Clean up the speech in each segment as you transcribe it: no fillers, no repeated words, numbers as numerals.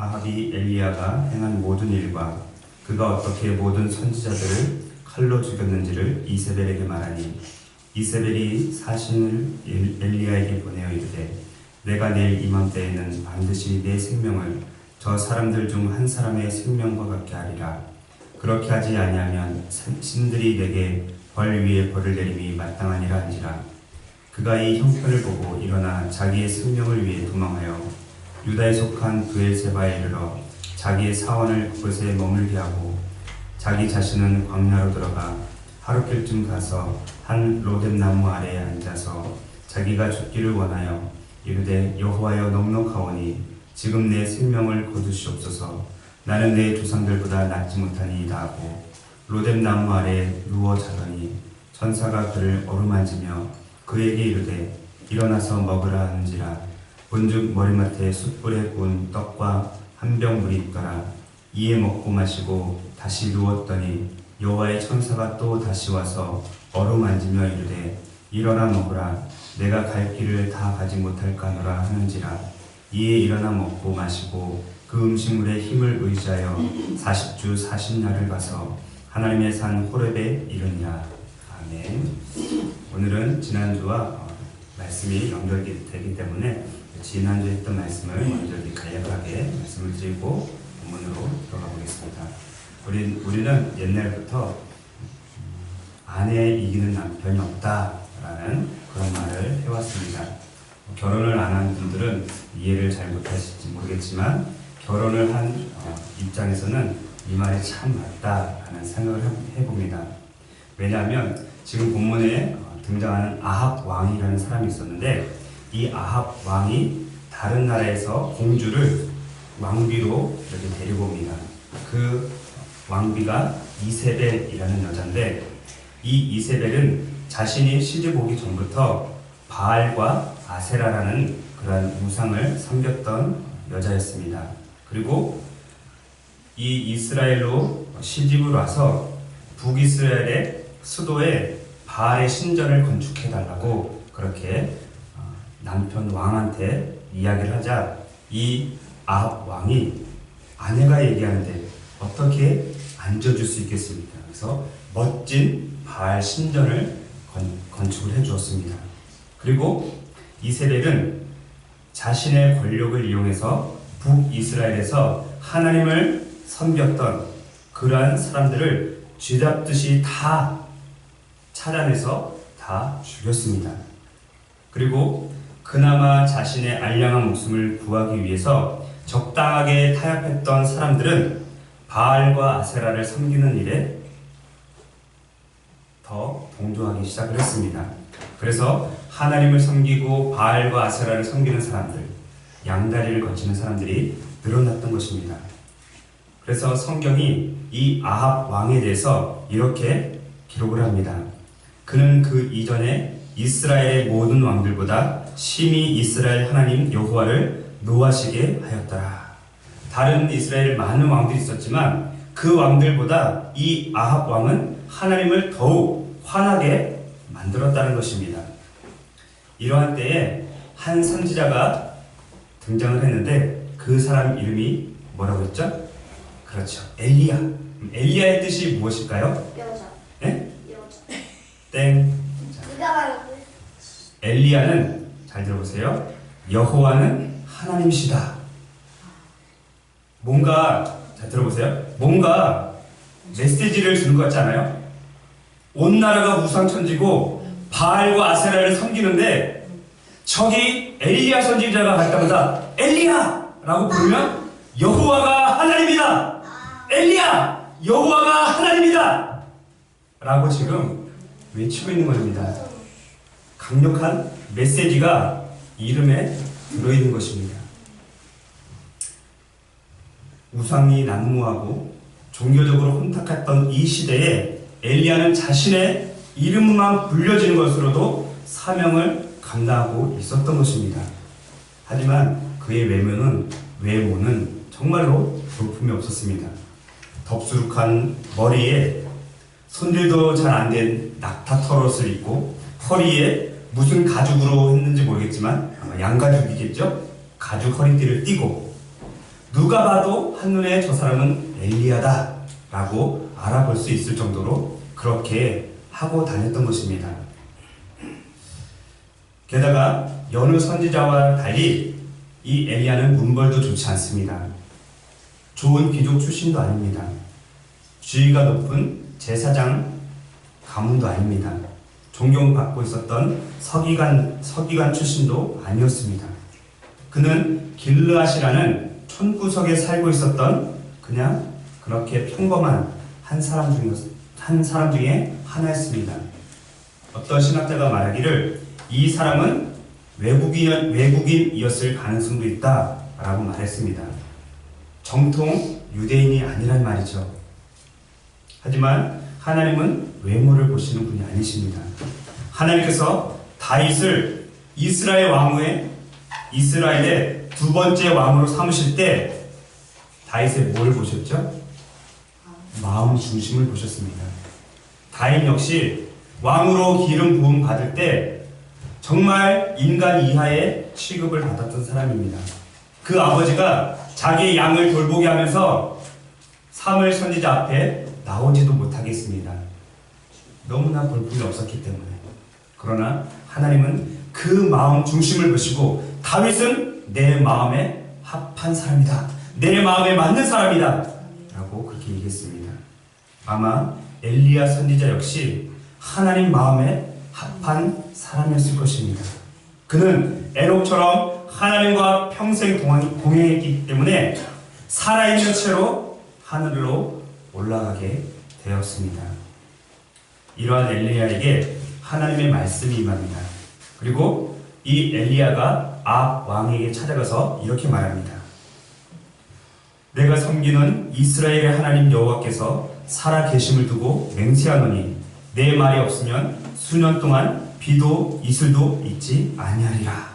아합이 엘리야가 행한 모든 일과 그가 어떻게 모든 선지자들을 칼로 죽였는지를 이세벨에게 말하니 이세벨이 사신을 엘리야에게 보내어 이르되 내가 내일 이맘때에는 반드시 내 생명을 저 사람들 중 한 사람의 생명과 같게 하리라. 그렇게 하지 아니하면 신들이 내게 벌 위에 벌을 내림이 마땅하니라 한지라. 그가 이 형편을 보고 일어나 자기의 생명을 위해 도망하여 유다에 속한 브엘세바에 이르러 자기의 사원을 그곳에 머물게 하고 자기 자신은 광야로 들어가 하룻길쯤 가서 한 로뎀 나무 아래에 앉아서 자기가 죽기를 원하여 이르되 여호와여 넉넉하오니 지금 내 생명을 거두시옵소서. 나는 내 조상들보다 낫지 못하니이다 하고 로뎀 나무 아래에 누워 자더니 천사가 그를 어루만지며 그에게 이르되 일어나서 먹으라 하는지라. 본즉 머리맡에 숯불에 구운 떡과 한 병 물이 있더라. 이에 먹고 마시고 다시 누웠더니 여호와의 천사가 또 다시 와서 어루만지며 이르되 일어나 먹으라. 내가 갈 길을 다 가지 못할까 하노라 하는지라. 이에 일어나 먹고 마시고 그 음식물의 힘을 의지하여 40주 40날을 가서 하나님의 산 호렙에 이르니라. 아멘. 오늘은 지난주와 말씀이 연결이 되기 때문에 지난주에 했던 말씀을 먼저 간략하게 말씀을 드리고 본문으로 들어가 보겠습니다. 우리는 옛날부터 아내 이기는 남편이 없다라는 그런 말을 해왔습니다. 결혼을 안 한 분들은 이해를 잘 못하실지 모르겠지만 결혼을 한 입장에서는 이 말이 참 맞다라는 생각을 해봅니다. 왜냐하면 지금 본문에 등장하는 아합 왕이라는 사람이 있었는데 이 아합 왕이 다른 나라에서 공주를 왕비로 이렇게 데리고 옵니다. 그 왕비가 이세벨이라는 여자인데 이 이세벨은 자신이 시집 오기 전부터 바알과 아세라라는 그런 우상을 섬겼던 여자였습니다. 그리고 이 이스라엘로 시집을 와서 북이스라엘의 수도에 바알의 신전을 건축해달라고 그렇게 남편 왕한테 이야기를 하자 이 아합 왕이 아내가 얘기하는데 어떻게 앉아줄 수 있겠습니까? 그래서 멋진 바알 신전을 건축을 해주었습니다. 그리고 이세벨은 자신의 권력을 이용해서 북이스라엘에서 하나님을 섬겼던 그러한 사람들을 쥐잡듯이 다 찾아내서 다 죽였습니다. 그리고 그나마 자신의 알량한 목숨을 구하기 위해서 적당하게 타협했던 사람들은 바알과 아세라를 섬기는 일에 더 동조하기 시작을 했습니다. 그래서 하나님을 섬기고 바알과 아세라를 섬기는 사람들, 양다리를 거치는 사람들이 늘어났던 것입니다. 그래서 성경이 이 아합 왕에 대해서 이렇게 기록을 합니다. 그는 그 이전에 이스라엘의 모든 왕들보다 심히 이스라엘 하나님 여호와를 노하시게 하였더라. 다른 이스라엘 많은 왕들이 있었지만 그 왕들보다 이 아합 왕은 하나님을 더욱 환하게 만들었다는 것입니다. 이러한 때에 한 선지자가 등장을 했는데 그 사람 이름이 뭐라고 했죠? 그렇죠. 엘리야. 엘리야의 뜻이 무엇일까요? 여자. 네? 여자. 땡. 누가 말하고? 엘리야는 잘 들어보세요. 여호와는 하나님이시다. 뭔가 잘 들어보세요. 뭔가 메시지를 주는 것 같지 않아요? 온 나라가 우상천지고 바알과 아세라를 섬기는데 저기 엘리야 선지자가 갈 때마다 엘리야라고 부르면 여호와가 하나님이다. 엘리야, 여호와가 하나님이다. 라고 지금 외치고 있는 것입니다. 강력한 메시지가 이름에 들어있는 것입니다. 우상이 난무하고 종교적으로 혼탁했던 이 시대에 엘리야는 자신의 이름만 불려지는 것으로도 사명을 감당하고 있었던 것입니다. 하지만 그의 외모는 정말로 볼품이 없었습니다. 덥수룩한 머리에 손질도 잘 안 된 낙타 털옷을 입고 허리에 무슨 가죽으로 했는지 모르겠지만 아마 양가죽이겠죠? 가죽 허리띠를 띠고 누가 봐도 한눈에 저 사람은 엘리야다 라고 알아볼 수 있을 정도로 그렇게 하고 다녔던 것입니다. 게다가 여느 선지자와 달리 이 엘리야는 문벌도 좋지 않습니다. 좋은 귀족 출신도 아닙니다. 지위가 높은 제사장 가문도 아닙니다. 존경받고 있었던 서기관 출신도 아니었습니다. 그는 길르앗이라는 촌구석에 살고 있었던 그냥 그렇게 평범한 한 사람 중에 하나였습니다. 어떤 신학자가 말하기를 이 사람은 외국인이었을 가능성도 있다라고 말했습니다. 정통 유대인이 아니란 말이죠. 하지만 하나님은 외모를 보시는 분이 아니십니다. 하나님께서 다윗을 이스라엘의 두 번째 왕으로 삼으실 때 다윗의 뭘 보셨죠? 마음 중심을 보셨습니다. 다윗 역시 왕으로 기름 부음 받을 때 정말 인간 이하의 취급을 받았던 사람입니다. 그 아버지가 자기의 양을 돌보게 하면서 사무엘 선지자 앞에 나오지도 못하겠습니다. 너무나 볼품이 없었기 때문에. 그러나 하나님은 그 마음 중심을 보시고 다윗은 내 마음에 합한 사람이다. 내 마음에 맞는 사람이다. 라고 그렇게 얘기했습니다. 아마 엘리야 선지자 역시 하나님 마음에 합한 사람이었을 것입니다. 그는 에녹처럼 하나님과 평생 동행했기 때문에 살아있는 채로 하늘로 올라가게 되었습니다. 이러한 엘리야에게 하나님의 말씀이 임합니다. 그리고 이 엘리야가 아합 왕에게 찾아가서 이렇게 말합니다. 내가 섬기는 이스라엘의 하나님 여호와께서 살아 계심을 두고 맹세하노니 내 말이 없으면 수년 동안 비도 이슬도 있지 아니하리라.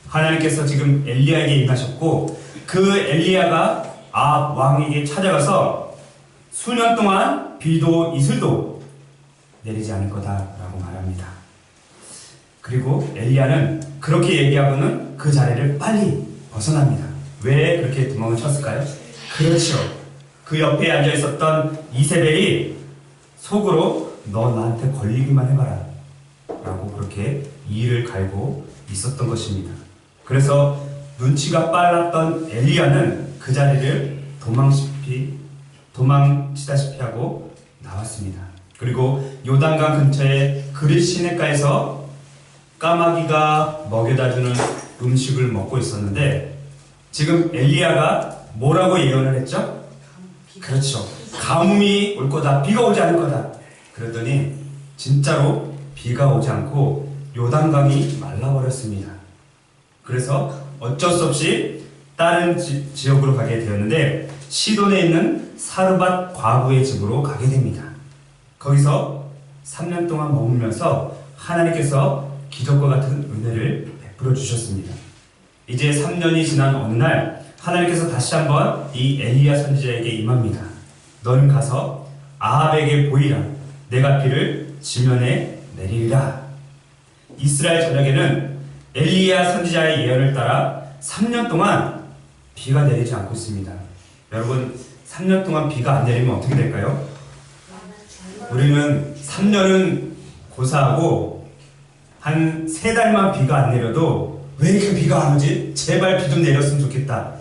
하나님께서 지금 엘리야에게 임하셨고 그 엘리야가 아합 왕에게 찾아가서 수년 동안 비도 이슬도 내리지 않을 거다라고 말합니다. 그리고 엘리야는 그렇게 얘기하고는 그 자리를 빨리 벗어납니다. 왜 그렇게 도망을 쳤을까요? 그렇죠. 그 옆에 앉아 있었던 이세벨이 속으로 너 나한테 걸리기만 해봐라 라고 그렇게 이를 갈고 있었던 것입니다. 그래서 눈치가 빨랐던 엘리야는 그 자리를 도망치다시피 하고 나왔습니다. 그리고 요단강 근처에 그릿 시내가에서 까마귀가 먹여다주는 음식을 먹고 있었는데 지금 엘리야가 뭐라고 예언을 했죠? 그렇죠. 가뭄이 올 거다. 비가 오지 않을 거다. 그랬더니 진짜로 비가 오지 않고 요단강이 말라버렸습니다. 그래서 어쩔 수 없이 다른 지역으로 가게 되었는데 시돈에 있는 사르밧 과부의 집으로 가게 됩니다. 거기서 3년 동안 머물면서 하나님께서 기적과 같은 은혜를 베풀어 주셨습니다. 이제 3년이 지난 어느 날 하나님께서 다시 한번 이 엘리야 선지자에게 임합니다. 너는 가서 아합에게 보이라. 내가 비를 지면에 내리리라. 이스라엘 전역에는 엘리야 선지자의 예언을 따라 3년 동안 비가 내리지 않고 있습니다. 여러분 3년 동안 비가 안 내리면 어떻게 될까요? 우리는 3년은 고사하고 한 3달만 비가 안 내려도 왜 이렇게 비가 안 오지? 제발 비 좀 내렸으면 좋겠다.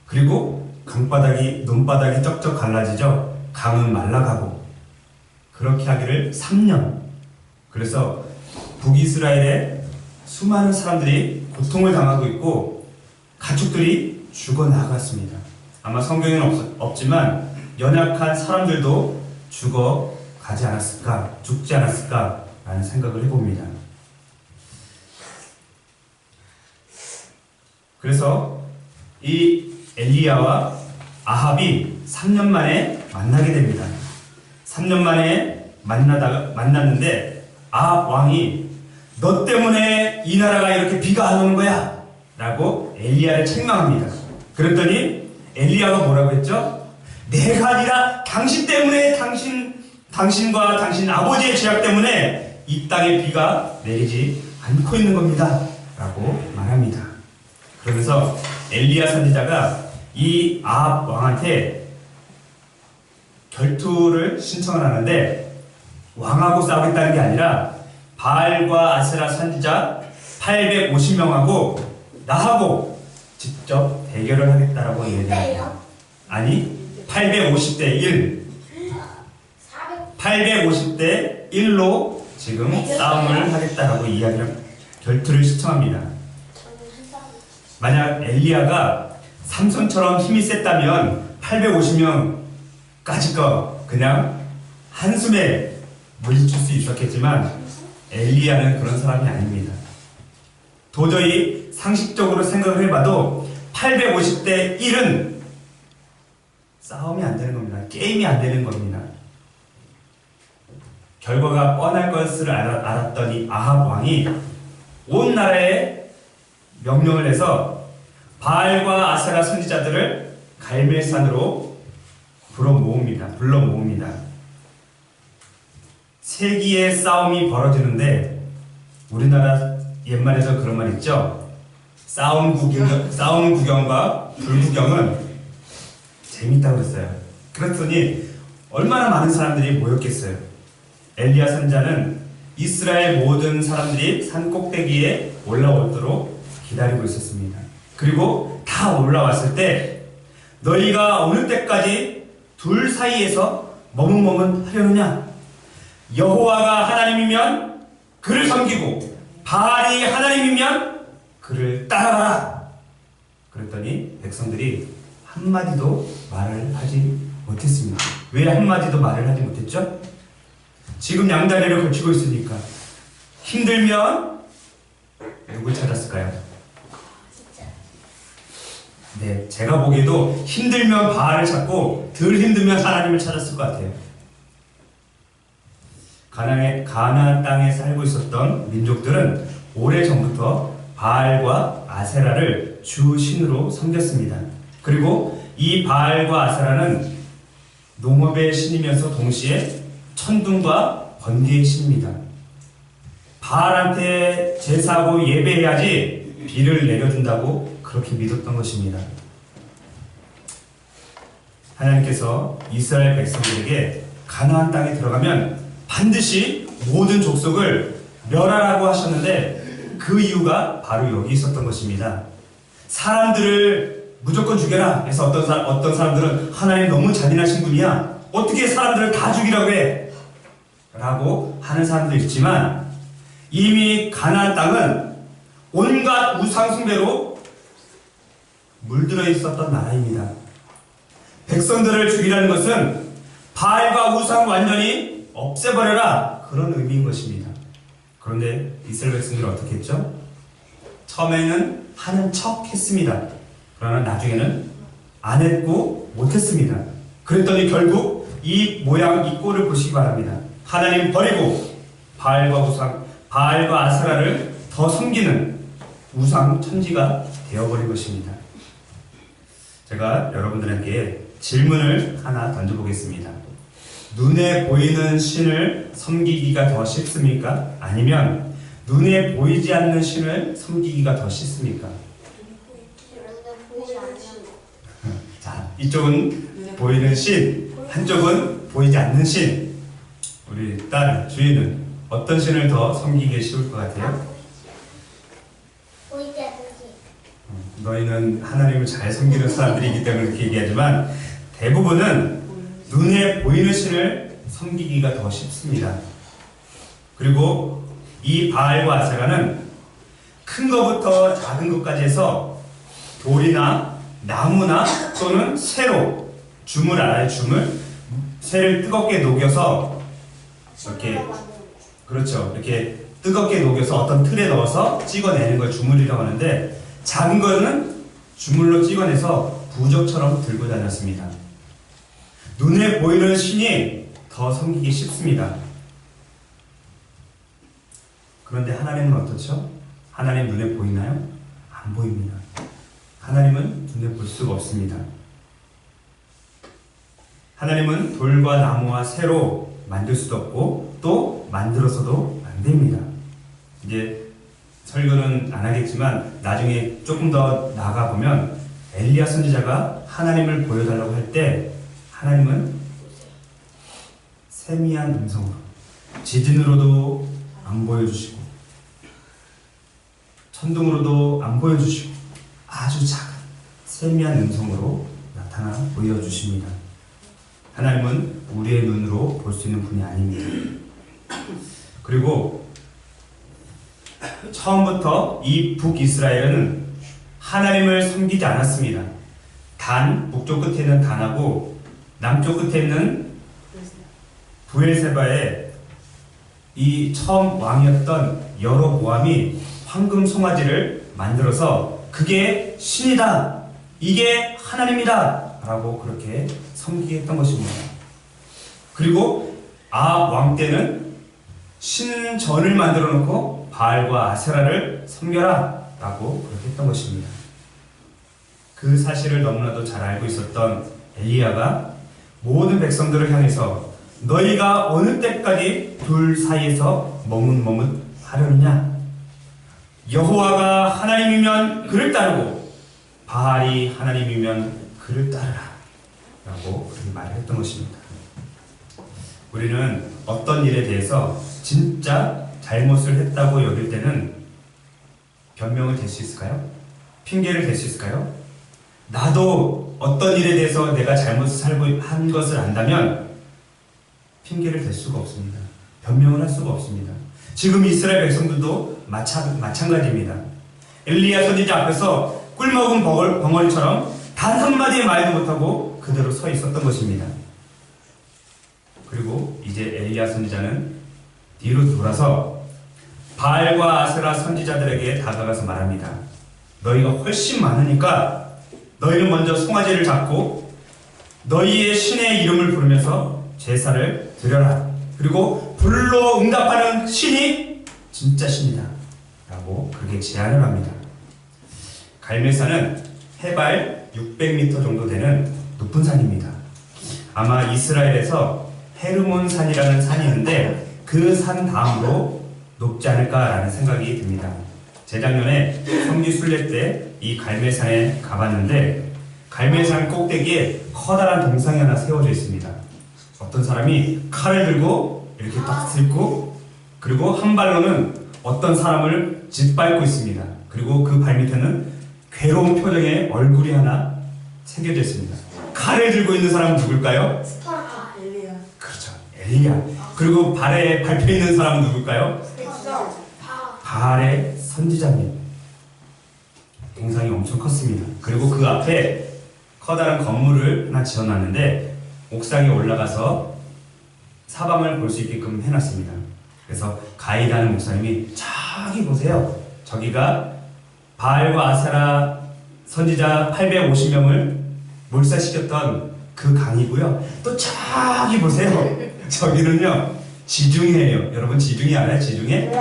그리고 논바닥이 쩍쩍 갈라지죠. 강은 말라가고 그렇게 하기를 3년. 그래서 북이스라엘에 수많은 사람들이 고통을 당하고 있고 가축들이 죽어나갔습니다. 아마 성경에는 없지만 연약한 사람들도 죽지 않았을까 라는 생각을 해봅니다. 그래서 이 엘리야와 아합이 3년 만에 만나게 됩니다. 3년 만에 만났는데 아합 왕이 너 때문에 이 나라가 이렇게 비가 안 오는 거야 라고 엘리야를 책망합니다. 그랬더니 엘리야가 뭐라고 했죠? 내가 아니라 당신 때문에 당신과 당신 아버지의 죄악 때문에 이 땅에 비가 내리지 않고 있는 겁니다 라고 말합니다. 그러면서 엘리야 선지자가 이 아합 왕한테 결투를 신청을 하는데 왕하고 싸우겠다는 게 아니라 바알과 아세라 선지자 850명하고 나하고 직접 대결을 하겠다라고 얘기합니다. 아니 850대 1 850대 1로 지금 싸움을 하겠다라고 이야기를 결투를 신청합니다. 만약 엘리야가 삼손처럼 힘이 셌다면 850명까지가 그냥 한숨에 물리칠 수 있었겠지만 엘리야는 그런 사람이 아닙니다. 도저히 상식적으로 생각을 해봐도 850대 1은 싸움이 안 되는 겁니다. 게임이 안 되는 겁니다. 결과가 뻔할 것을 알았던 이 아합 왕이 온 나라에 명령을 해서 바알과 아세라 선지자들을 갈멜산으로 불러 모읍니다. 세기의 싸움이 벌어지는데 우리나라 옛말에서 그런 말 있죠. 싸움 구경과 불구경은 재밌다고 그랬어요. 그랬더니 얼마나 많은 사람들이 모였겠어요. 엘리야 선지자는 이스라엘 모든 사람들이 산 꼭대기에 올라오도록 기다리고 있었습니다. 그리고 다 올라왔을 때 너희가 어느 때까지 둘 사이에서 머뭇머뭇 하려느냐? 여호와가 하나님이면 그를 섬기고 바알이 하나님이면 그를 따라가라. 그랬더니 백성들이 한마디도 말을 하지 못했습니다. 왜 한마디도 말을 하지 못했죠? 지금 양다리를 걸치고 있으니까. 힘들면 누굴 찾았을까요? 네, 제가 보기에도 힘들면 바알을 찾고 덜 힘들면 하나님을 찾았을 것 같아요. 가나안 땅에 살고 있었던 민족들은 오래전부터 바알과 아세라를 주 신으로 섬겼습니다. 그리고 이 바알과 아세라는 농업의 신이면서 동시에 천둥과 번개의 신입니다. 바알한테 제사하고 예배해야지 비를 내려준다고 그렇게 믿었던 것입니다. 하나님께서 이스라엘 백성들에게 가나안 땅에 들어가면 반드시 모든 족속을 멸하라고 하셨는데 그 이유가 바로 여기 있었던 것입니다. 사람들을 무조건 죽여라 해서 어떤 사람들은 하나님 너무 잔인하신 분이야. 어떻게 사람들을 다 죽이라고 해? 라고 하는 사람도 있지만 이미 가나안 땅은 온갖 우상 숭배로 물들어 있었던 나라입니다. 백성들을 죽이라는 것은 바알과 우상 완전히 없애버려라 그런 의미인 것입니다. 그런데 이스라엘 백성들은 어떻게 했죠? 처음에는 하는 척 했습니다. 그러나 나중에는 안 했고 못했습니다. 그랬더니 결국 이 모양, 이 꼴을 보시기 바랍니다. 하나님 버리고 바알과 아세라를 더 섬기는 우상 천지가 되어버린 것입니다. 제가 여러분들에게 질문을 하나 던져보겠습니다. 눈에 보이는 신을 섬기기가 더 쉽습니까? 아니면 눈에 보이지 않는 신을 섬기기가 더 쉽습니까? 자, 이쪽은 보이는 신, 한쪽은 보이지 않는 신. 우리 딸, 주인은 어떤 신을 더 섬기기 쉬울 것 같아요? 보이지 않는 신. 너희는 하나님을 잘 섬기는 사람들이기 때문에 그렇게 얘기하지만 대부분은 눈에 보이는 신을 섬기기가 더 쉽습니다. 그리고 이 바알과 아세라는 큰 것부터 작은 것까지 해서 돌이나 나무나 또는 쇠로, 줌을 알아요? 줌을? 쇠를 뜨겁게 녹여서 이렇게, 그렇죠, 이렇게 뜨겁게 녹여서 어떤 틀에 넣어서 찍어내는 걸 주물이라고 하는데 작은 거는 주물로 찍어내서 부적처럼 들고 다녔습니다. 눈에 보이는 신이 더 섬기기 쉽습니다. 그런데 하나님은 어떻죠? 하나님 눈에 보이나요? 안 보입니다. 하나님은 눈에 볼 수가 없습니다. 하나님은 돌과 나무와 쇠로 만들 수도 없고 또 만들어서도 안 됩니다. 이제 설교는 안 하겠지만 나중에 조금 더 나아가 보면 엘리야 선지자가 하나님을 보여달라고 할 때 하나님은 세미한 음성으로, 지진으로도 안 보여주시고 천둥으로도 안 보여주시고 아주 작은 세미한 음성으로 나타나 보여주십니다. 하나님은 우리의 눈으로 볼 수 있는 분이 아닙니다. 그리고 처음부터 이 북이스라엘은 하나님을 섬기지 않았습니다. 북쪽 끝에 있는 단하고 남쪽 끝에 있는 부엘세바에 이 처음 왕이었던 여로보암이 황금 송아지를 만들어서 그게 신이다, 이게 하나님이다 라고 그렇게 섬기게 했던 것입니다. 그리고 왕 때는 신전을 만들어 놓고 바알과 아세라를 섬겨라 라고 그렇게 했던 것입니다. 그 사실을 너무나도 잘 알고 있었던 엘리야가 모든 백성들을 향해서 너희가 어느 때까지 둘 사이에서 머뭇머뭇 하려느냐? 여호와가 하나님이면 그를 따르고 바알이 하나님이면 그를 따르라 라고 그렇게 말을 했던 것입니다. 우리는 어떤 일에 대해서 진짜 잘못을 했다고 여길 때는 변명을 댈 수 있을까요? 핑계를 댈 수 있을까요? 나도 어떤 일에 대해서 내가 잘못을 한 것을 안다면 핑계를 댈 수가 없습니다. 변명을 할 수가 없습니다. 지금 이스라엘 백성들도 마찬가지입니다. 엘리야 선지자 앞에서 꿀먹은 벙어리처럼 단 한마디의 말도 못하고 그대로 서 있었던 것입니다. 그리고 이제 엘리야 선지자는 뒤로 돌아서 바알과 아세라 선지자들에게 다가가서 말합니다. 너희가 훨씬 많으니까 너희는 먼저 송아지를 잡고 너희의 신의 이름을 부르면서 제사를 드려라. 그리고 불로 응답하는 신이 진짜 신이다 라고 그렇게 제안을 합니다. 갈멜산은 해발 600m 정도 되는 높은 산입니다. 아마 이스라엘에서 헤르몬 산이라는 산이 있는데 그 산 다음으로 높지 않을까라는 생각이 듭니다. 재작년에 성지 순례 때 이 갈멜산에 가봤는데 갈멜산 꼭대기에 커다란 동상이 하나 세워져 있습니다. 어떤 사람이 칼을 들고 이렇게 딱 들고 그리고 한 발로는 어떤 사람을 짓밟고 있습니다. 그리고 그 발밑에는 괴로운 표정의 얼굴이 하나 새겨져 있습니다. 칼을 들고 있는 사람은 누굴까요? 스파르타. 엘리야. 그렇죠, 엘리야. 그리고 발에 밟혀 있는 사람은 누굴까요? 바알의 선지자님. 동상이 엄청 컸습니다. 그리고 그 앞에 커다란 건물을 하나 지어놨는데 옥상에 올라가서 사방을 볼 수 있게끔 해놨습니다. 그래서 가이드하는 목사님이 저기 보세요. 저기가 바알과 아세라 선지자 850명을 몰살시켰던 그 강이고요. 또 저기 보세요. 저기는요 지중해예요. 여러분 지중해 알아요? 지중해?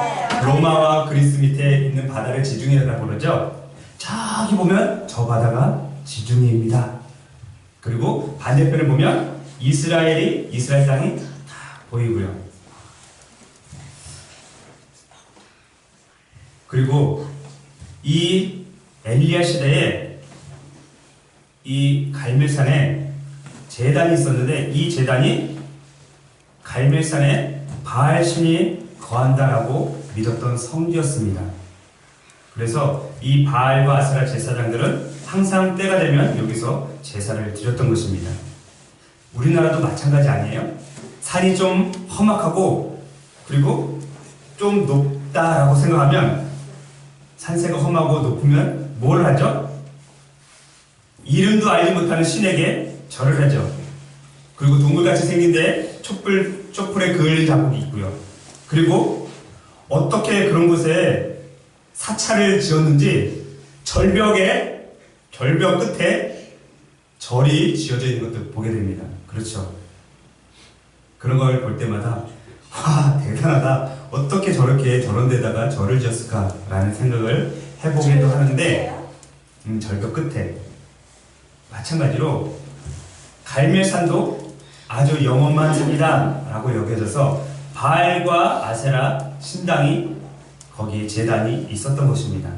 로마와 그리스 밑에 있는 바다를 지중해라고 그러죠. 저기 보면 저 바다가 지중해입니다. 그리고 반대편에 보면 이스라엘 땅이 다 보이고요. 그리고 이 엘리야 시대에 이 갈멜산에 제단이 있었는데 이 제단이 갈멜산에 바알 신이 거한다라고 믿었던 성지였습니다. 그래서 이 바알과 아세라 제사장들은 항상 때가 되면 여기서 제사를 드렸던 것입니다. 우리나라도 마찬가지 아니에요? 산이 좀 험악하고 그리고 좀 높다라고 생각하면 산세가 험하고 높으면 뭘 하죠? 이름도 알지 못하는 신에게 절을 하죠. 그리고 동굴같이 생긴데 촛불에 그을 자국이 있고요. 그리고 어떻게 그런 곳에 사찰을 지었는지 절벽 끝에 절이 지어져 있는 것도 보게 됩니다. 그렇죠. 그런 걸 볼 때마다 와 대단하다. 어떻게 저렇게 저런 데다가 절을 지었을까라는 생각을 해보기도 하는데 절벽 끝에 마찬가지로 갈멜산도 아주 영험한 산이다 라고 여겨져서 바알과 아세라 신당이 거기에 제단이 있었던 것입니다.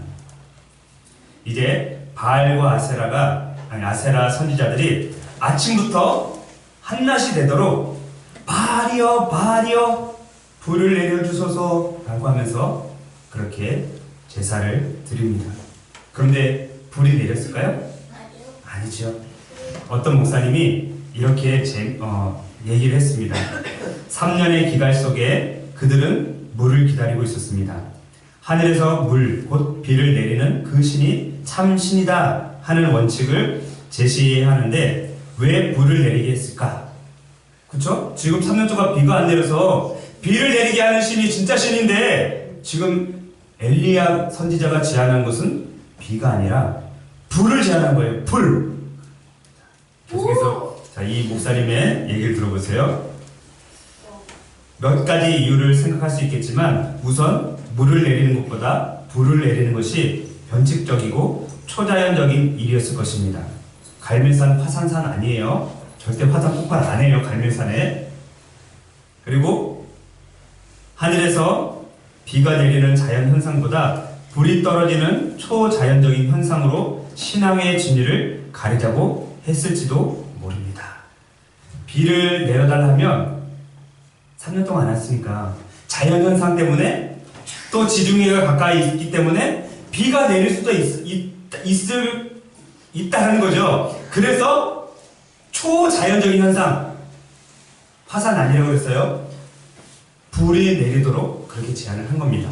이제 바알과 아세라가 아세라 선지자들이 아침부터 한낮이 되도록 바알이여 바알이여 불을 내려주소서라고 하면서 그렇게 제사를 드립니다. 그런데 불이 내렸을까요? 아니요. 아니죠. 어떤 목사님이 이렇게 얘기를 했습니다. 3년의 기갈 속에 그들은 물을 기다리고 있었습니다. 하늘에서 물, 곧 비를 내리는 그 신이 참 신이다 하는 원칙을 제시하는데 왜 불을 내리게 했을까? 그쵸? 지금 3년 동안 비가 안 내려서 비를 내리게 하는 신이 진짜 신인데 지금 엘리야 선지자가 제안한 것은 비가 아니라 불을 제안한 거예요. 불! 계속해서 이 목사님의 얘기를 들어보세요. 몇 가지 이유를 생각할 수 있겠지만 우선 물을 내리는 것보다 불을 내리는 것이 변칙적이고 초자연적인 일이었을 것입니다. 갈멜산 화산산 아니에요. 절대 화산 폭발 안 해요. 갈멜산에. 그리고 하늘에서 비가 내리는 자연 현상보다 불이 떨어지는 초자연적인 현상으로 신앙의 진리를 가리자고 했을지도 모릅니다. 비를 내려달라면 3년 동안 안 왔으니까 자연현상 때문에 또 지중해가 가까이 있기 때문에 비가 내릴 수도 있다는 거죠. 그래서 초자연적인 현상, 화산 아니라고 그랬어요. 불이 내리도록 그렇게 제안을 한 겁니다.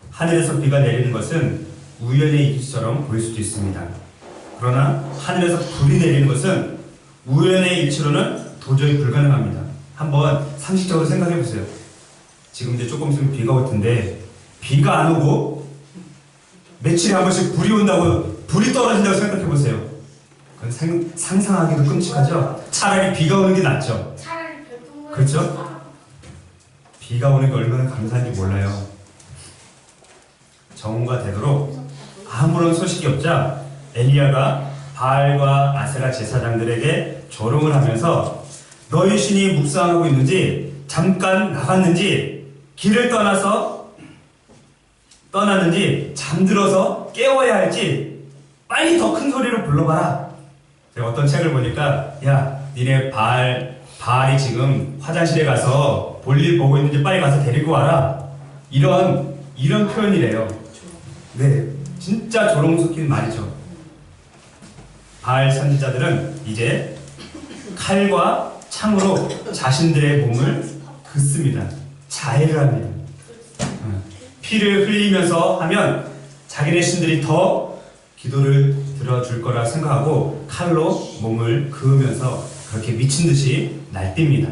하늘에서 비가 내리는 것은 우연의 일치처럼 보일 수도 있습니다. 그러나 하늘에서 불이 내리는 것은 우연의 일치로는 도저히 불가능합니다. 한번 상식적으로 생각해 보세요. 지금 이제 조금 있으면 비가 올 텐데 비가 안 오고 며칠에 한 번씩 불이 온다고 불이 떨어진다고 생각해 보세요. 그건 상상하기도 끔찍하죠. 차라리 비가 오는 게 낫죠. 차라리 별똥별. 그렇죠? 비가 오는 게 얼마나 감사한지 몰라요. 정오가 되도록 아무런 소식이 없자 엘리야가 바알과 아세라 제사장들에게 조롱을 하면서 너희 신이 묵상하고 있는지 잠깐 나갔는지 길을 떠났는지 잠들어서 깨워야 할지 빨리 더 큰 소리로 불러봐라. 제가 어떤 책을 보니까 야 니네 바알이 지금 화장실에 가서 볼일 보고 있는지 빨리 가서 데리고 와라. 이런 표현이래요. 네, 진짜 조롱 섞인 말이죠. 바알 선지자들은 이제 칼과 창으로 자신들의 몸을 긋습니다. 자해를 합니다. 피를 흘리면서 하면 자기네 신들이 더 기도를 들어줄 거라 생각하고 칼로 몸을 그으면서 그렇게 미친 듯이 날뜁니다.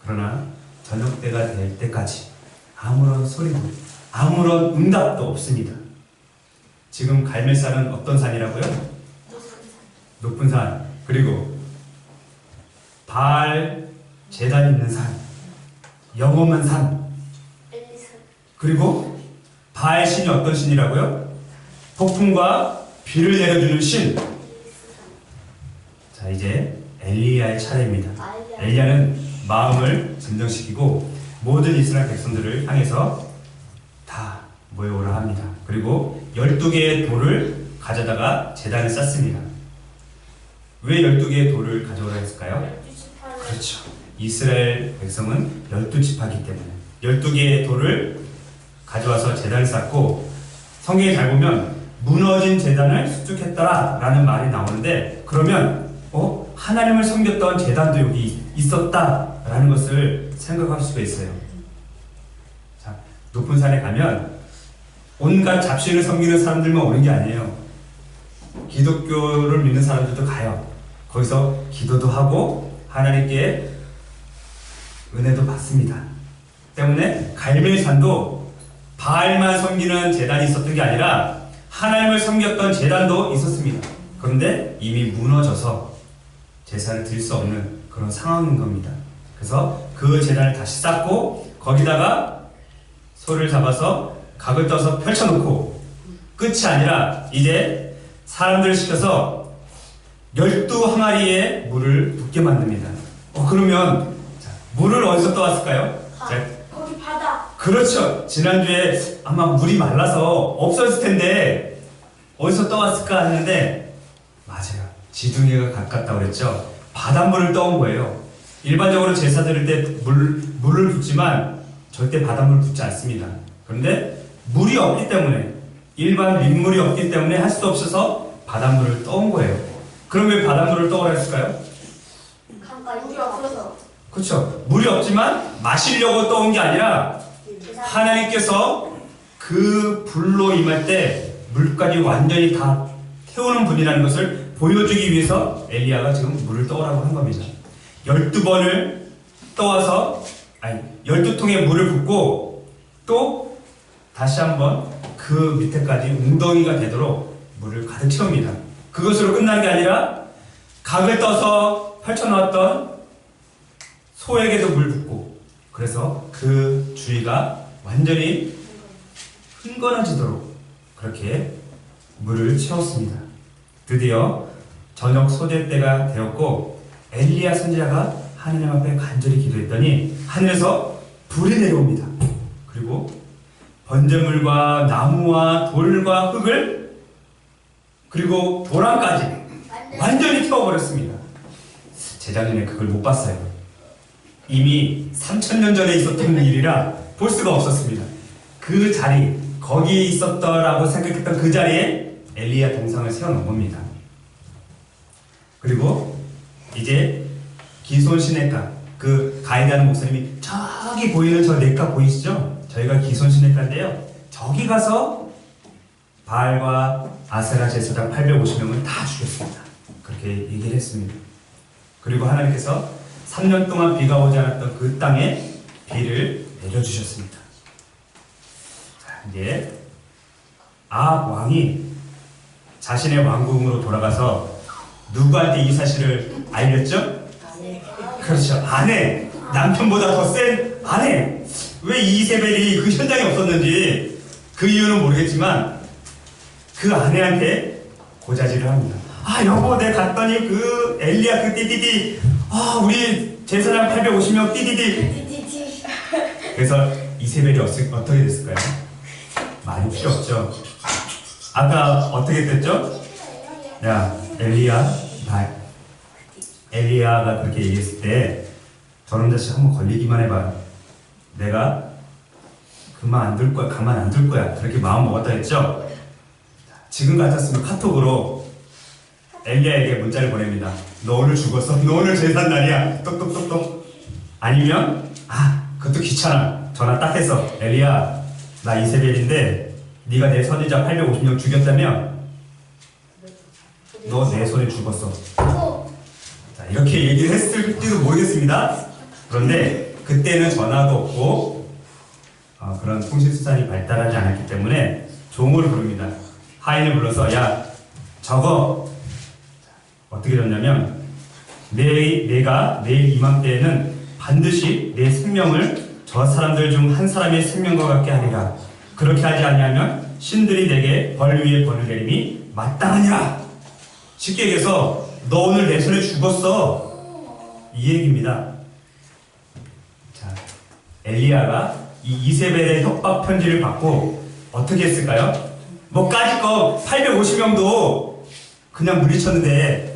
그러나 저녁 때가 될 때까지 아무런 소리도 아무런 응답도 없습니다. 지금 갈멜산은 어떤 산이라고요? 높은 산. 그리고 바알 제단 있는 산, 영험한 산. 그리고 바알 신이 어떤 신이라고요? 폭풍과 비를 내려주는 신. 자, 이제 엘리야의 차례입니다. 엘리야는 마음을 진정시키고 모든 이스라엘 백성들을 향해서 다 모여오라 합니다. 그리고 12개의 돌을 가져다가 제단을 쌓습니다. 왜 12개의 돌을 가져오라 했을까요? 그렇죠. 이스라엘 백성은 12지파이기 때문에 12개의 돌을 가져와서 제단을 쌓고, 성경에 잘 보면 무너진 제단을 수축했더라 라는 말이 나오는데, 그러면 하나님을 섬겼던 제단도 여기 있었다 라는 것을 생각할 수가 있어요. 자, 높은 산에 가면 온갖 잡신을 섬기는 사람들만 오는 게 아니에요. 기독교를 믿는 사람들도 가요. 거기서 기도도 하고 하나님께 은혜도 받습니다. 때문에 갈멜산도 바알만 섬기는 제단이 있었던 게 아니라 하나님을 섬겼던 제단도 있었습니다. 그런데 이미 무너져서 제사를 드릴 수 없는 그런 상황인 겁니다. 그래서 그 제단을 다시 쌓고 거기다가 소를 잡아서 각을 떠서 펼쳐놓고, 끝이 아니라 이제 사람들을 시켜서 12항아리의 물을 붓게 만듭니다. 그러면 물을 어디서 떠왔을까요? 거기 바다. 그렇죠. 지난주에 아마 물이 말라서 없어졌을 텐데 어디서 떠왔을까 했는데 맞아요. 지중해가 가깝다고 그랬죠. 바닷물을 떠온 거예요. 일반적으로 제사 드릴 때 물을 붓지만 절대 바닷물을 붓지 않습니다. 그런데 물이 없기 때문에 일반 민물이 없기 때문에 할 수 없어서 바닷물을 떠온 거예요. 그럼 왜 바닷물을 떠오라 했을까요? 물이 없어서. 그렇죠. 물이 없지만 마시려고 떠온 게 아니라 하나님께서 그 불로 임할 때 물까지 완전히 다 태우는 분이라는 것을 보여주기 위해서 엘리야가 지금 물을 떠오라고 한 겁니다. 12번을 떠와서 12통의 물을 붓고 또 다시 한번 그 밑에까지 웅덩이가 되도록 물을 가득 채웁니다. 그것으로 끝난 게 아니라 각을 떠서 펼쳐놓았던 소에게도 물 붓고 그래서 그 주위가 완전히 흥건해지도록 그렇게 물을 채웠습니다. 드디어 저녁 소재 때가 되었고 엘리야 선지자가 하느님 앞에 간절히 기도했더니 하늘에서 불이 내려옵니다. 그리고 번제물과 나무와 돌과 흙을 그리고 도랑까지 완전히 태워버렸습니다. 재작년에 그걸 못 봤어요. 이미 3000년 전에 있었던 일이라 볼 수가 없었습니다. 그 자리, 거기에 있었더라고 생각했던 그 자리에 엘리야 동상을 세워놓은 겁니다. 그리고 이제 기손 시내가 그 가이드하는 목사님이 저기 보이는 저 냇가 보이시죠? 저희가 기손 시내가인데요. 저기 가서 바알과 아세라 제사장 850명을 다 죽였습니다. 그렇게 얘기를 했습니다. 그리고 하나님께서 3년 동안 비가 오지 않았던 그 땅에 비를 내려주셨습니다. 자, 이제 아합 왕이 자신의 왕궁으로 돌아가서 누구한테 이 사실을 알렸죠? 그렇죠. 아내! 남편보다 더 센 아내! 왜 이세벨이 그 현장에 없었는지 그 이유는 모르겠지만 그 아내한테 고자질을 합니다. 아 여보 내가 갔더니 그 엘리야 그 띠띠띠 우리 제사장 850명 띠띠띠. 그래서 이세벨이 어떻게 됐을까요? 많이 필요 없죠. 아까 어떻게 됐죠? 야 엘리야가 그렇게 얘기했을 때 저런 자식 한번 걸리기만 해봐. 내가 가만 안 둘 거야. 그렇게 마음 먹었다 했죠? 지금 같았으면 카톡으로 엘리야에게 문자를 보냅니다. 너 오늘 죽었어? 너 오늘 제삿 날이야? 똑똑똑똑. 아니면 그것도 귀찮아. 전화 딱 해서 엘리야 나 이세벨인데 네가 내 선지자 850명 죽였다며? 너 내 손에 죽었어. 자, 이렇게 얘기를 했을지도 모르겠습니다. 그런데 그때는 전화도 없고 그런 통신수단이 발달하지 않았기 때문에 종을 부릅니다. 하인을 불러서 야 적어. 어떻게 됐냐면 내가 내일 이맘때에는 반드시 내 생명을 저 사람들 중 한 사람의 생명과 같게 하리라. 그렇게 하지 아니하면 신들이 내게 벌 위에 벌을 내림이 마땅하니라. 쉽게 얘기해서 너 오늘 내 손에 죽었어. 이 얘기입니다. 자, 엘리야가 이 이세벨의 협박 편지를 받고 어떻게 했을까요? 뭐 까짓 거 850명도 그냥 물리쳤는데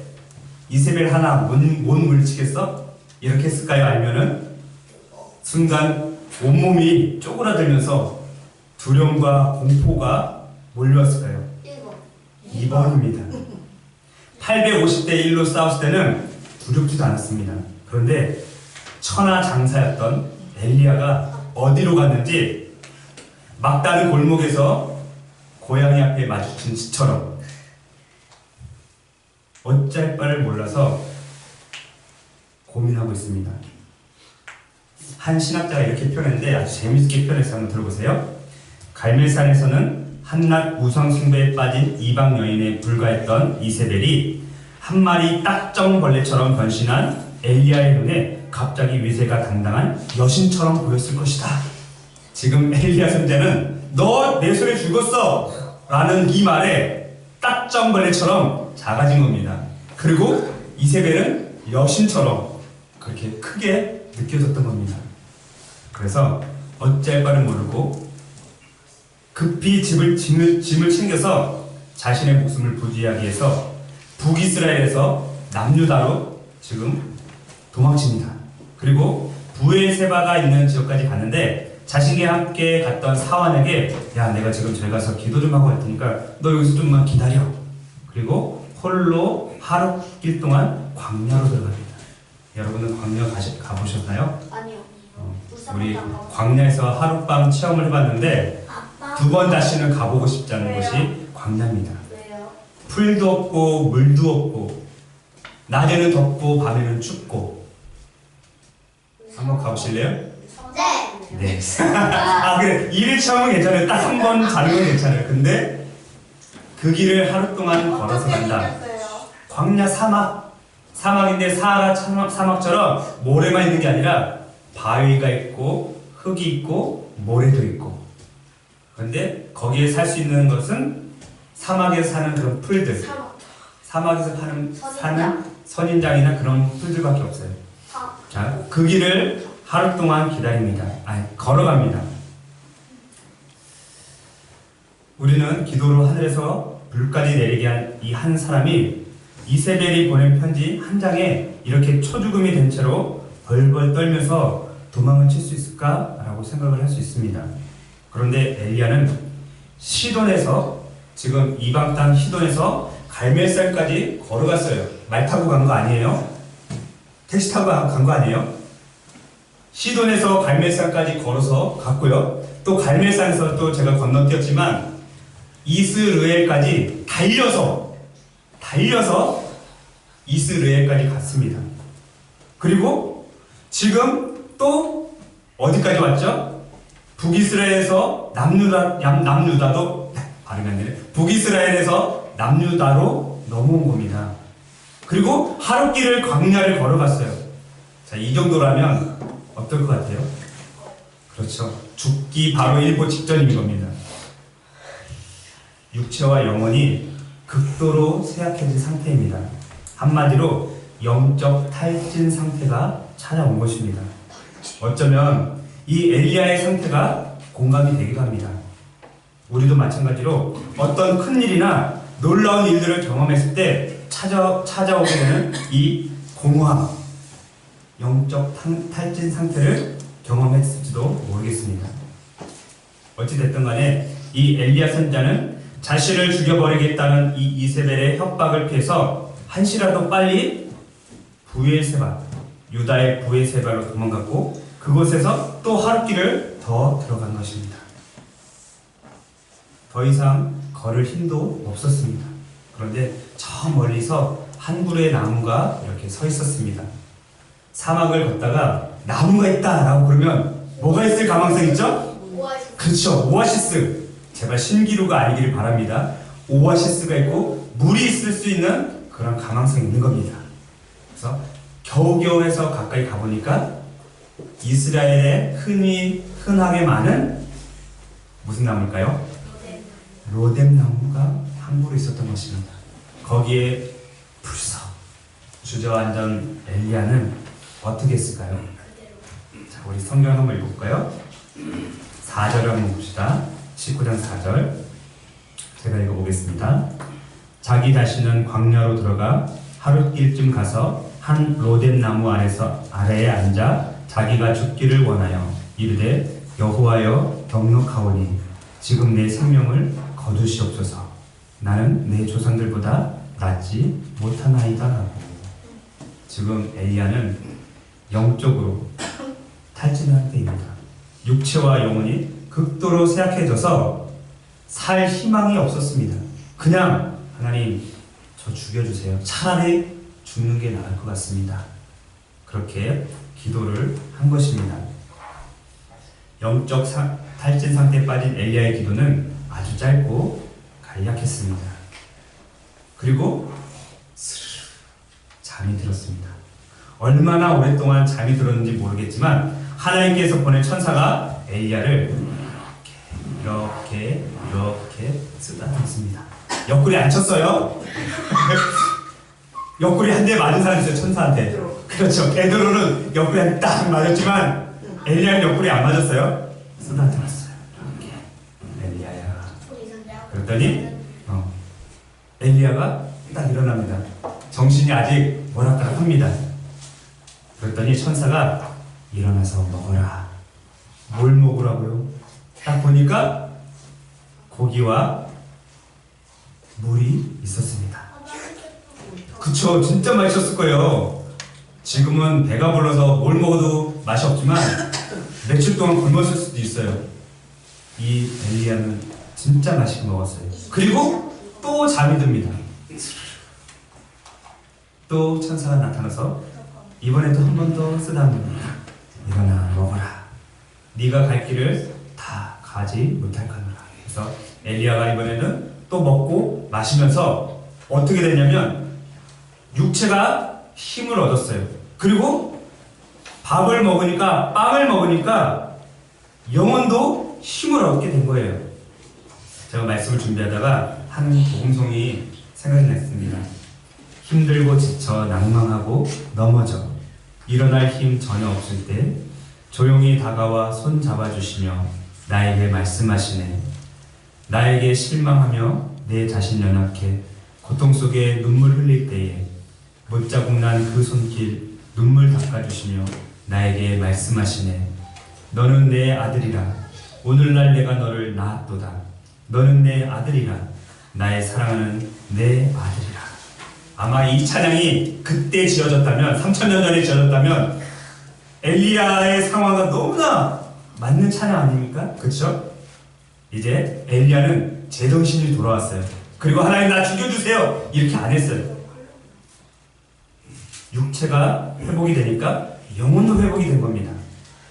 이세벨 하나 못 물리치겠어? 이렇게 했을까요? 아니면은 순간 온몸이 쪼그라들면서 두려움과 공포가 몰려왔을까요? 2번입니다. 850대 1로 싸웠을 때는 두렵지도 않았습니다. 그런데 천하장사였던 엘리야가 어디로 갔는지 막다른 골목에서 고양이 앞에 마주친 지처럼 어쩔 바를 몰라서 고민하고 있습니다. 한 신학자가 이렇게 표현했는데 아주 재밌게 표현해서 한번 들어보세요. 갈멜산에서는 한낱 우상 숭배에 빠진 이방 여인에 불과했던 이세벨이 한 마리 딱정벌레처럼 변신한 엘리야의 눈에 갑자기 위세가 당당한 여신처럼 보였을 것이다. 지금 엘리야 선지자는 너 내 손에 죽었어 라는 이 말에 딱정벌레처럼 작아진 겁니다. 그리고 이세벨은 여신처럼 그렇게 크게 느껴졌던 겁니다. 그래서 어쩔 바를 모르고 급히 짐을 챙겨서 자신의 목숨을 부지하기 위해서 북이스라엘에서 남유다로 지금 도망칩니다. 그리고 부엘세바가 있는 지역까지 갔는데 자신과 함께 갔던 사환에게 야 내가 지금 저기 가서 기도 좀 하고 갈 테니까 너 여기서 좀만 기다려. 그리고 홀로 하룻길 동안 광야로 들어갑니다. 여러분은 광야 가보셨나요? 아니요. 우리 광야에서 하룻밤 체험을 해봤는데 두 번 다시는 가보고 싶지 않은 왜요? 곳이 광야입니다. 왜요? 풀도 없고 물도 없고 낮에는 덥고 밤에는 춥고. 한번 가보실래요? 네. 네. 아 그래 1일 체험은 괜찮아요. 딱 한 번 가는 건 괜찮아요. 근데 그 길을 하루 동안 걸어서 어떻게 간다. 생겼어요? 광야 사막인데 사하라 사막처럼 모래만 있는 게 아니라 바위가 있고 흙이 있고 모래도 있고. 그런데 거기에 살 수 있는 것은 사막에서 사는 그런 풀들, 사막에서 사는 선인장이나 그런 풀들밖에 없어요. 자, 그 길을 하루 동안 기다립니다. 걸어갑니다. 우리는 기도로 하늘에서 불까지 내리게 한 이 한 사람이 이세벨이 보낸 편지 한 장에 이렇게 초죽음이 된 채로 벌벌 떨면서 도망을 칠 수 있을까라고 생각을 할 수 있습니다. 그런데 엘리야는 시돈에서 지금 이방 땅 시돈에서 갈멜산까지 걸어갔어요. 말 타고 간 거 아니에요? 택시 타고 간 거 아니에요? 시돈에서 갈멜산까지 걸어서 갔고요. 또 갈멜산에서 또 제가 건너뛰었지만 이스르엘까지 달려서 이스르엘까지 갔습니다. 그리고 지금 또 어디까지 왔죠? 북이스라엘에서 남유다도 발음이 안 되네. 북이스라엘에서 남유다로 넘어온 겁니다. 그리고 하룻길을 광야를 걸어갔어요. 자, 이 정도라면 어떨 것 같아요? 그렇죠. 죽기 바로 일보 직전인 겁니다. 육체와 영혼이 극도로 쇠약해진 상태입니다. 한마디로 영적 탈진 상태가 찾아온 것입니다. 어쩌면 이 엘리야의 상태가 공감이 되기도 합니다. 우리도 마찬가지로 어떤 큰 일이나 놀라운 일들을 경험했을 때 찾아오게 되는 이 공허함, 영적 탈진 상태를 경험했을지도 모르겠습니다. 어찌됐든 간에 이 엘리야 선지자는 자신을 죽여버리겠다는 이 이세벨의 협박을 피해서 한시라도 빨리 부엘세바, 유다의 부엘세바로 도망갔고 그곳에서 또 하룻길을 더 들어간 것입니다. 더 이상 걸을 힘도 없었습니다. 그런데 저 멀리서 한 그루의 나무가 이렇게 서 있었습니다. 사막을 걷다가 나무가 있다라고 그러면 뭐가 있을 가망성이 있죠? 그렇죠. 오아시스. 제발 신기루가 아니기를 바랍니다. 오아시스가 있고 물이 있을 수 있는 그런 가망성이 있는 겁니다. 그래서 겨우겨우 해서 가까이 가보니까 이스라엘에 흔하게 많은 무슨 나무일까요? 로뎀나무가 한 그루 있었던 것입니다. 거기에 불서 주저앉은 엘리야는 어떻게 했을까요? 자, 우리 성경 한번 읽어볼까요? 4절을 한번 봅시다. 19장 4절 제가 읽어보겠습니다. 자기 자신은 광야로 들어가 하룻길쯤 가서 한 로뎀나무 아래에 앉아 자기가 죽기를 원하여 이르되 여호와여 경록하오니 지금 내 생명을 거두시옵소서. 나는 내 조상들보다 낫지 못하나이다 하고. 지금 엘리야는 영적으로 탈진한 상태입니다. 육체와 영혼이 극도로 쇠약해져서 살 희망이 없었습니다. 그냥 하나님 저 죽여주세요. 차라리 죽는 게 나을 것 같습니다. 그렇게 기도를 한 것입니다. 영적 탈진 상태에 빠진 엘리야의 기도는 아주 짧고 간략했습니다. 그리고 스르르 잠이 들었습니다. 얼마나 오랫동안 잠이 들었는지 모르겠지만 하나님께서 보낸 천사가 엘리야를 이렇게 쓰다듬습니다. 옆구리 안 쳤어요? 옆구리 한 대 맞은 사람 있어요, 천사한테. 그렇죠. 베드로는 옆구리 한 대 딱 맞았지만 엘리야는 옆구리 안 맞았어요? 쓰다듬었어요. 이렇게. 엘리야야. 그랬더니 엘리야가 딱 일어납니다. 정신이 아직 모락가락합니다. 그랬더니 천사가 일어나서 먹어라. 뭘 먹으라고요? 딱 보니까 고기와 물이 있었습니다. 그쵸, 진짜 맛있었을 거예요. 지금은 배가 불러서 뭘 먹어도 맛이 없지만 며칠 동안 굶었을 수도 있어요. 이 엘리야는 진짜 맛있게 먹었어요. 그리고 또 잠이 듭니다. 또 천사가 나타나서 이번에도 한 번 더 쓰다듬는다. 일어나 먹어라. 네가 갈 길을 다 가지 못할까노라. 그래서 엘리야가 이번에는 또 먹고 마시면서 어떻게 됐냐면 육체가 힘을 얻었어요. 그리고 밥을 먹으니까, 빵을 먹으니까 영혼도 힘을 얻게 된 거예요. 제가 말씀을 준비하다가 한 복음송이 생각이 났습니다. 힘들고 지쳐 낭망하고 넘어져 일어날 힘 전혀 없을 때 조용히 다가와 손 잡아주시며 나에게 말씀하시네. 나에게 실망하며 내 자신 연약해 고통 속에 눈물 흘릴 때에 못자국 난 그 손길 눈물 닦아주시며 나에게 말씀하시네. 너는 내 아들이라. 오늘날 내가 너를 낳았도다. 너는 내 아들이라. 나의 사랑하는 내 아들이라. 아마 이 찬양이 그때 지어졌다면, 3000년 전에 지어졌다면 엘리야의 상황과 너무나 맞는 찬양 아닙니까? 그렇죠? 이제 엘리야는 제정신이 돌아왔어요. 그리고 하나님 나 죽여주세요 이렇게 안 했어요. 육체가 회복이 되니까 영혼도 회복이 된 겁니다.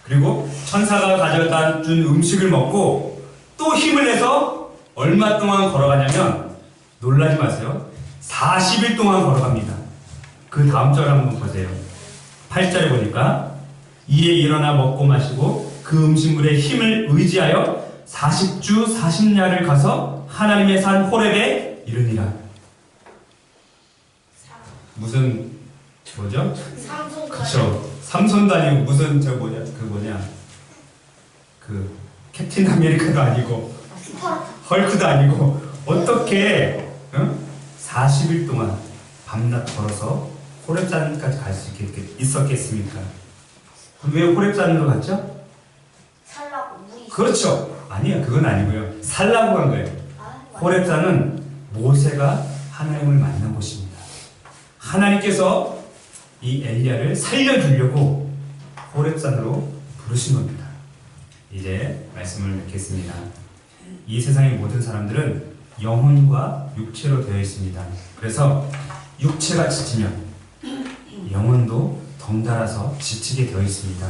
그리고 천사가 가져다 준 음식을 먹고 또 힘을 내서 얼마 동안 걸어가냐면, 놀라지 마세요, 40일 동안 걸어갑니다. 그 다음 절 한번 보세요. 8절에 보니까 이에 일어나 먹고 마시고 그 음식물의 힘을 의지하여 40주 40야를 가서 하나님의 산 호렙에 이르니라. 무슨 뭐죠? 그쵸. 삼손도 아니고 무슨 그 캡틴 아메리카도 아니고 헐크도 아니고 어떻게 40일 동안 밤낮 걸어서 호렙산까지 갈 수 있었겠습니까? 왜 호렙산으로 갔죠? 살라고 물이. 그렇죠. 아니요, 그건 아니고요. 살라고 간 거예요. 호렙산은 모세가 하나님을 만난 곳입니다. 하나님께서 이 엘리야를 살려주려고 호렙산으로 부르신 겁니다. 이제 말씀을 맺겠습니다. 이 세상의 모든 사람들은 영혼과 육체로 되어 있습니다. 그래서 육체가 지치면 영혼도 덩달아서 지치게 되어 있습니다.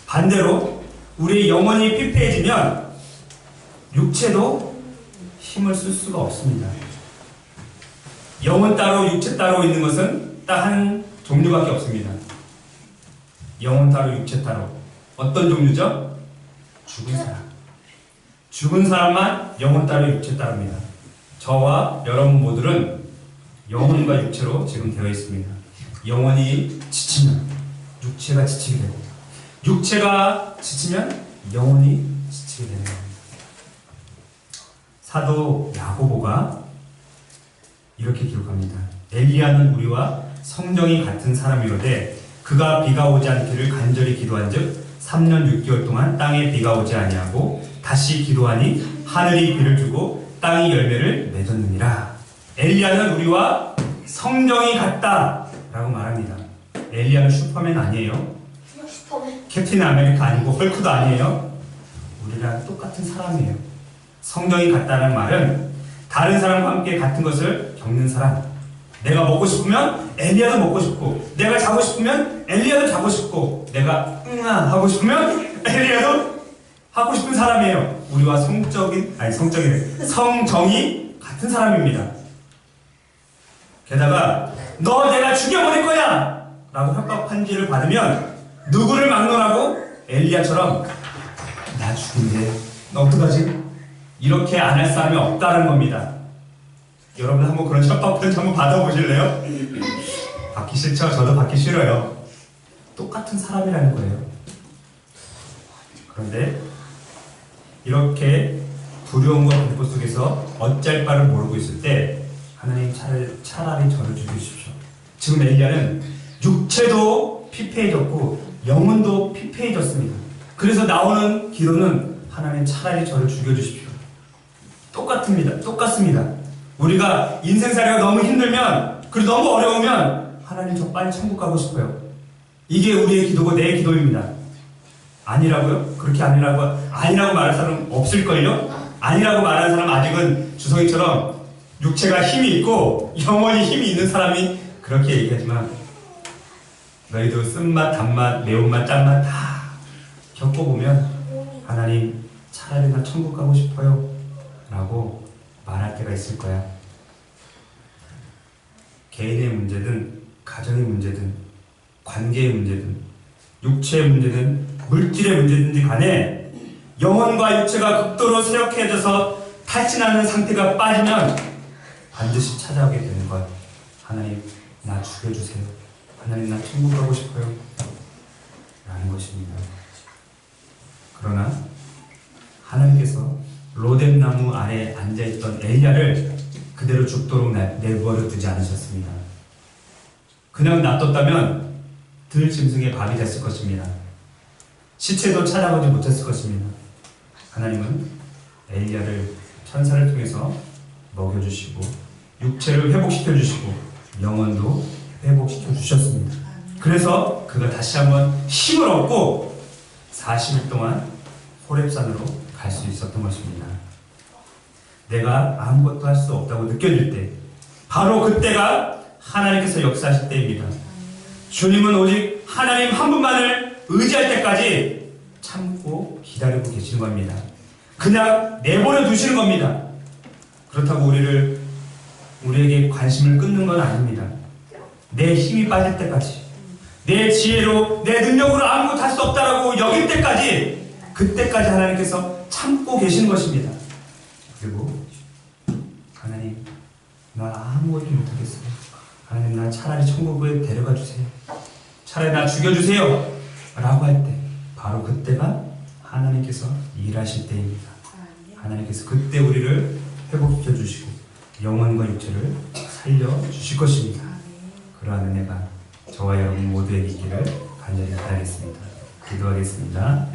반대로 우리의 영혼이 피폐해지면 육체도 힘을 쓸 수가 없습니다. 영혼 따로 육체 따로 있는 것은 딱 한 종류밖에 없습니다. 영혼 따로 육체 따로. 어떤 종류죠? 죽은 사람. 죽은 사람만 영혼 따로 육체 따로입니다. 저와 여러분 모두는 영혼과 육체로 지금 되어 있습니다. 영혼이 지치면 육체가 지치게 되고, 육체가 지치면 영혼이 지치게 되는 겁니다. 사도 야고보가 이렇게 기록합니다. 엘리야는 우리와 성정이 같은 사람이로되 그가 비가 오지 않기를 간절히 기도한즉 3년 6개월 동안 땅에 비가 오지 아니하고 다시 기도하니 하늘이 비를 주고 땅이 열매를 맺었느니라. 엘리야는 우리와 성정이 같다 라고 말합니다. 엘리야는 슈퍼맨 아니에요. 슈퍼맨. 캡틴 아메리카 아니고 헐크도 아니에요. 우리랑 똑같은 사람이에요. 성정이 같다는 말은 다른 사람과 함께 같은 것을 겪는 사람. 내가 먹고 싶으면 엘리야도 먹고 싶고, 내가 자고 싶으면 엘리야도 자고 싶고, 내가 하고 싶으면 엘리야도 하고 싶은 사람이에요. 우리와 성정이 같은 사람입니다. 게다가 너 내가 죽여버릴 거야 라고 협박 편지를 받으면 누구를 막론하고 엘리야처럼 나 죽인데 너 어떡하지? 이렇게 안 할 사람이 없다는 겁니다. 여러분 한번 그런 협박 편지 한번 받아보실래요? 받기 싫죠? 저도 받기 싫어요. 똑같은 사람이라는 거예요. 그런데 이렇게 두려움과 공포 속에서 어쩔 바를 모르고 있을 때 하나님 차라리 저를 죽여주십시오. 지금 엘리야는 육체도 피폐해졌고 영혼도 피폐해졌습니다. 그래서 나오는 기도는 하나님 차라리 저를 죽여주십시오. 똑같습니다. 우리가 인생살이가 너무 힘들면, 그리고 너무 어려우면 하나님 저 빨리 천국 가고 싶어요. 이게 우리의 기도고 내 기도입니다. 아니라고요? 그렇게 아니라고 말할 사람 없을걸요? 아니라고 말하는 사람 아직은 주성이처럼 육체가 힘이 있고 영혼이 힘이 있는 사람이 그렇게 얘기하지만, 너희도 쓴맛, 단맛, 매운맛, 짠맛 다 겪어보면 하나님 차라리 나 천국 가고 싶어요 라고 말할 때가 있을 거야. 개인의 문제든 가정의 문제든 관계의 문제든 육체의 문제든 물질의 문제든지 간에 영혼과 육체가 극도로 쇠약해져서 탈진하는 상태가 빠지면 반드시 찾아오게 되는 것. 하나님 나 죽여주세요. 하나님 나 천국 가고 싶어요 라는 것입니다. 그러나 하나님께서 로뎀나무 아래 앉아있던 엘리야를 그대로 죽도록 내버려 두지 않으셨습니다. 그냥 놔뒀다면 들짐승의 밥이 됐을 것입니다. 시체도 찾아보지 못했을 것입니다. 하나님은 엘리야를 천사를 통해서 먹여주시고 육체를 회복시켜주시고 영혼도 회복시켜주셨습니다. 그래서 그가 다시 한번 힘을 얻고 40일 동안 호렙산으로 갈 수 있었던 것입니다. 내가 아무것도 할 수 없다고 느껴질 때, 바로 그때가 하나님께서 역사하실 때입니다. 주님은 오직 하나님 한 분만을 의지할 때까지 참고 기다리고 계시는 겁니다. 그냥 내버려 두시는 겁니다. 그렇다고 우리에게 관심을 끊는 건 아닙니다. 내 힘이 빠질 때까지, 내 지혜로, 내 능력으로 아무것도 할 수 없다라고 여길 때까지, 그때까지 하나님께서 참고 계시는 것입니다. 그리고 하나님 나 아무것도 못하겠어요. 하나님 나 차라리 천국에 데려가 주세요. 차라리 나 죽여주세요 라고 할 때, 바로 그때가 하나님께서 일하실 때입니다. 하나님께서 그때 우리를 회복시켜 주시고 영혼과 육체를 살려주실 것입니다. 그러한 은혜가 저와 여러분 모두에게 있기를 간절히 바라겠습니다. 기도하겠습니다.